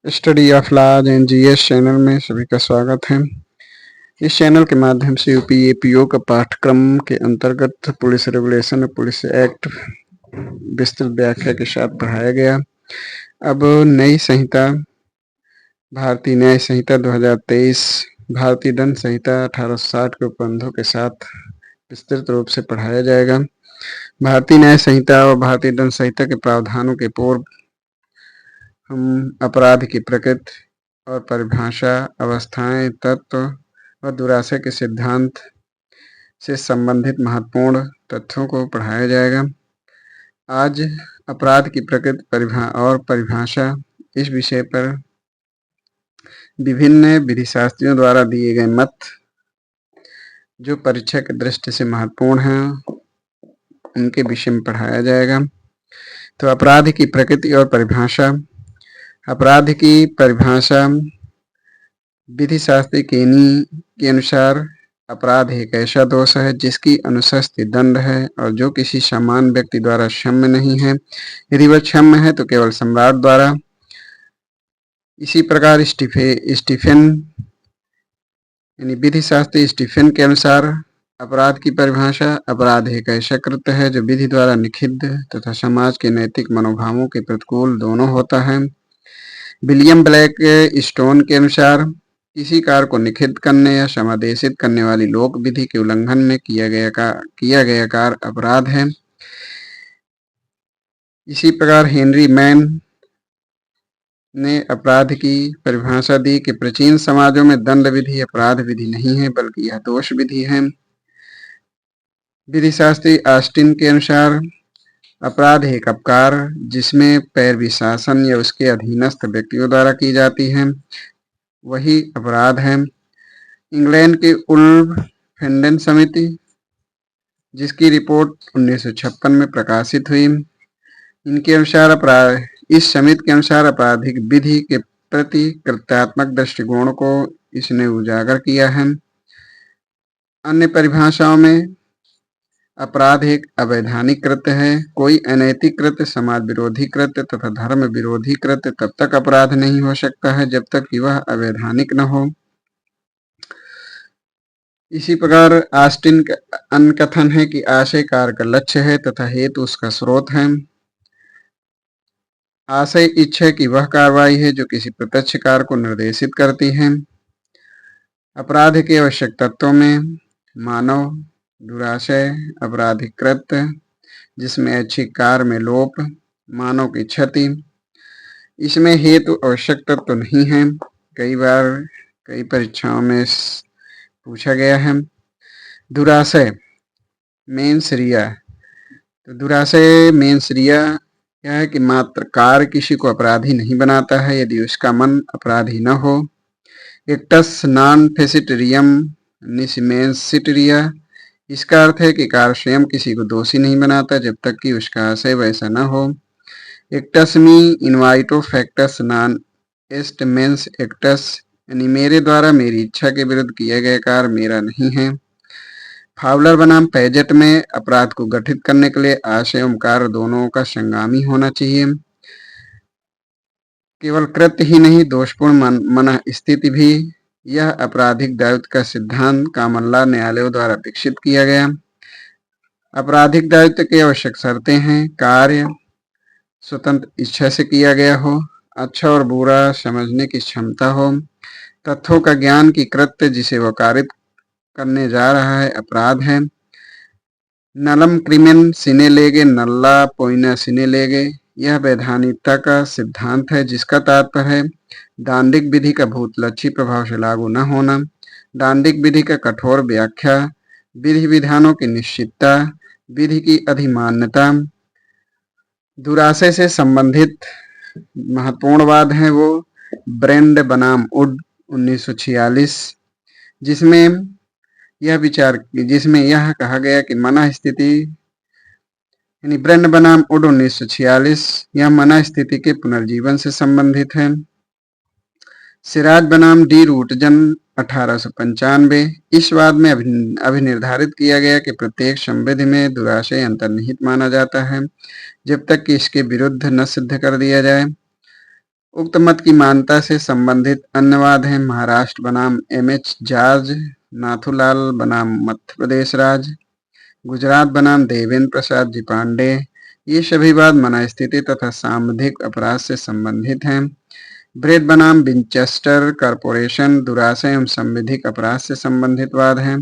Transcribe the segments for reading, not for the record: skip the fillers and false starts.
Study of laws and GS channel में सभी का स्वागत है। इस चैनल के माध्यम से यूपी एपीओ का पाठ्यक्रम के अंतर्गत पुलिस रेगुलेशन और पुलिस एक्ट विस्तृत व्याख्या के साथ पढ़ाया गया। अब नई संहिता भारतीय न्याय संहिता 2023 भारतीय दंड संहिता 1860 के उपबंधों के साथ विस्तृत रूप से पढ़ाया जाएगा। भारतीय न्याय संहिता और भारतीय दंड संहिता के प्रावधानों के पूर्व हम अपराध की प्रकृति और परिभाषा, अवस्थाएं, तत्व और दुराशय के सिद्धांत से संबंधित महत्वपूर्ण तथ्यों को पढ़ाया जाएगा। आज अपराध की प्रकृति और परिभाषा इस विषय पर विभिन्न विधिशास्त्रियों द्वारा दिए गए मत जो परीक्षा की दृष्टि से महत्वपूर्ण हैं उनके विषय में पढ़ाया जाएगा। तो अपराध की प्रकृति और परिभाषा। अपराध की परिभाषा विधि शास्त्र के अनुसार अपराध एक ऐसा दोष है जिसकी अनुशस्ति दंड है और जो किसी समान व्यक्ति द्वारा क्षम्य नहीं है। यदि वह क्षम्य है तो केवल सम्राट द्वारा। इसी प्रकार स्टीफेन यानी विधि शास्त्री स्टीफेन के अनुसार अपराध की परिभाषा अपराध एक ऐसा कृत्य है जो विधि द्वारा निषिद्ध तथा समाज के नैतिक मनोभावों के प्रतिकूल दोनों होता है। विलियम ब्लैक स्टोन के अनुसार किसी कार्य को निषिद्ध करने या समादेशित करने वाली लोक विधि के उल्लंघन में किया गया कार्य अपराध है। इसी प्रकार हेनरी मैन ने अपराध की परिभाषा दी कि प्राचीन समाजों में दंड विधि अपराध विधि नहीं है बल्कि यह दोष विधि है। विधि शास्त्री ऑस्टिन के अनुसार अपराध एक अपकार जिसमें पैरवी शासन या उसके अधीनस्थ व्यक्तियों द्वारा की जाती है वही अपराध है। इंग्लैंड की उल्फ फेंडन समिति जिसकी रिपोर्ट 1956 में प्रकाशित हुई, इनके अनुसार इस समिति के अनुसार आपराधिक विधि के प्रति कृत्यात्मक दृष्टिकोण को इसने उजागर किया है। अन्य परिभाषाओं में अपराध एक अवैधानिक कृत्य है। कोई अनैतिक कृत्य, समाज विरोधी कृत्य तथा धर्म विरोधी कृत्य तब तक अपराध नहीं हो सकता है जब तक कि वह अवैधानिक न हो। इसी प्रकार ऑस्टिन का अन्य कथन है कि आशय कार्य का लक्ष्य है तथा हेतु उसका स्रोत है। आशय इच्छा की वह कार्रवाई है जो किसी प्रत्यक्ष कार्य को निर्देशित करती है। अपराध के आवश्यक तत्वों में मानव, दुराशय, आपराधिक कृत्य जिसमें ऐच्छिक कार्य में लोप, मानव की क्षति। इसमें हेतु आवश्यक तत्व नहीं है। कई बार कई परीक्षाओं में पूछा गया है। दुराशय मेंस रिया। तो दुराशय मेंस रिया क्या है कि मात्र कार्य किसी को अपराधी नहीं बनाता है यदि उसका मन अपराधी न हो। एक्टस नॉन फेसिट रियम निसिमेंस सिट रिया। इसका अर्थ है कि कार्य स्वयं किसी को दोषी नहीं बनाता जब तक कि उसका आशय वैसा न हो। एक्टस मी इनवाइटो फैक्टस नॉन एस्ट मेंस एक्टस यानी मेरे द्वारा मेरी इच्छा के विरुद्ध किया गया कार्य मेरा नहीं है। फावलर बनाम पैजेट में अपराध को गठित करने के लिए आशय एवं कार्य दोनों का संगामी होना चाहिए। केवल कृत्य ही नहीं दोषपूर्ण मन स्थिति भी। यह आपराधिक दायित्व का सिद्धांत कॉमन लॉ न्यायालयों द्वारा विकसित किया गया। आपराधिक दायित्व की आवश्यक शर्तें हैं। कार्य स्वतंत्र इच्छा से किया गया हो, अच्छा और बुरा समझने की क्षमता हो, तथ्यों का ज्ञान की कृत्य जिसे वह कारित करने जा रहा है अपराध है। नलम क्रिमेन सिने लेगे नल्ला पोइना सिने लेगे। यह वैधानिकता का सिद्धांत है जिसका तात्पर्य है दांडिक विधि का भूतलक्षी प्रभाव से लागू न होना, दांडिक विधि का कठोर व्याख्या, विधि विधानों की निश्चितता, विधि की अधिमान्यता। दुराशय से संबंधित महत्वपूर्ण वाद है वो ब्रेंड बनाम वुड 1946 जिसमें यह कहा गया कि मना स्थिति यानी ब्रेंड बनाम वुड 1946 यह मना स्थिति के पुनर्जीवन से संबंधित है। सिराज बनाम डी रूटजन 1895 इस वाद में अभिनिर्धारित किया गया कि प्रत्येक संविधि में दुराशय अंतर्निहित माना जाता है जब तक कि इसके विरुद्ध न सिद्ध कर दिया जाए। उक्त मत की मान्यता से संबंधित अन्य वाद हैं महाराष्ट्र बनाम एम.एच. जॉर्ज, नाथूलाल बनाम मध्य प्रदेश राज्य, गुजरात बनाम देवेंद्र प्रसाद जी पांडे। ये सभी वाद मनस्थिति तथा सांविधिक अपराध से संबंधित हैं। ब्रेड बनाम विंचेस्टर कॉरपोरेशन दुराशय एवं संविधिक अपराध से संबंधित वाद है।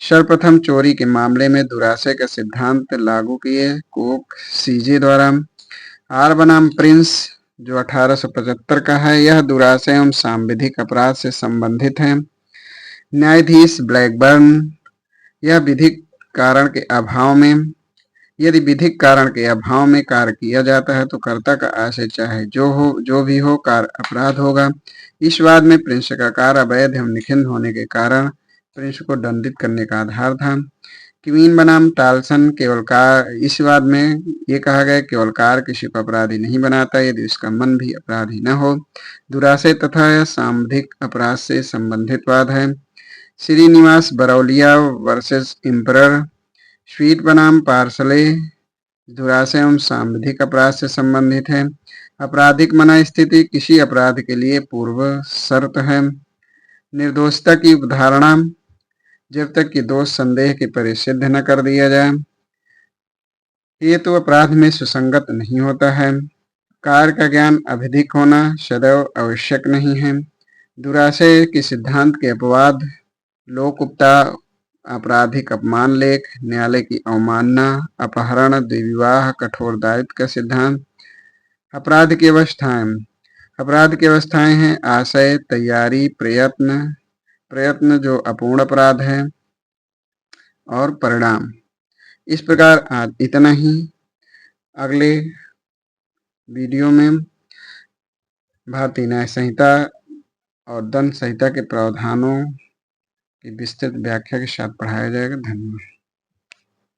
सर्वप्रथम चोरी के मामले में दुराशय का सिद्धांत लागू किए कोक सीजे द्वारा। आर बनाम प्रिंस जो 1875 का है, यह दुराशय एवं सांविधिक अपराध से संबंधित है। न्यायाधीश ब्लैकबर्न, यह विधिक कारण के अभाव में यदि विधिक कारण के अभाव में कार्य किया जाता है तो कर्ता का आशय चाहे जो भी हो कार्य अपराध होगा। इस वाद में प्रिंस का कार्य अवैध एवं निखिन्न होने के कारण प्रिंस को दंडित करने का आधार था। क्वीन बनाम टाल्सन केवल कार, इस वाद में ये कहा गया केवल कार्य किसी को अपराधी नहीं बनाता यदि उसका मन भी अपराधी न हो। दुराशय तथा सांविधिक अपराध से संबंधित वाद है। श्रीनिवास बरौलिया वर्सेस इम्परर, स्वीट बनाम पार्सले दुराशय एवं सांविधिक अपराध से संबंधित है। आपराधिक मनस्थिति किसी अपराध के लिए पूर्व शर्त है। निर्दोषता की अवधारणा, जब तक कि दोष संदेह के परे सिद्ध न कर दिया जाए ये तो अपराध में सुसंगत नहीं होता है। कार्य का ज्ञान अभिधिक होना सदैव आवश्यक नहीं है। दुराशय के सिद्धांत के अपवाद लोकउपता, आपराधिक अपमान लेख, न्यायालय की अवमानना, अपहरण, द्विविवाह, कठोर दायित्व का सिद्धांत। अपराध की अवस्थाएं, अपराध की अवस्थाएं हैं आशय, तैयारी, प्रयत्न जो अपूर्ण अपराध है, और परिणाम। इस प्रकार आज इतना ही। अगले वीडियो में भारतीय न्याय संहिता और दंड संहिता के प्रावधानों की विस्तृत व्याख्या के साथ पढ़ाया जाएगा। धन्यवाद।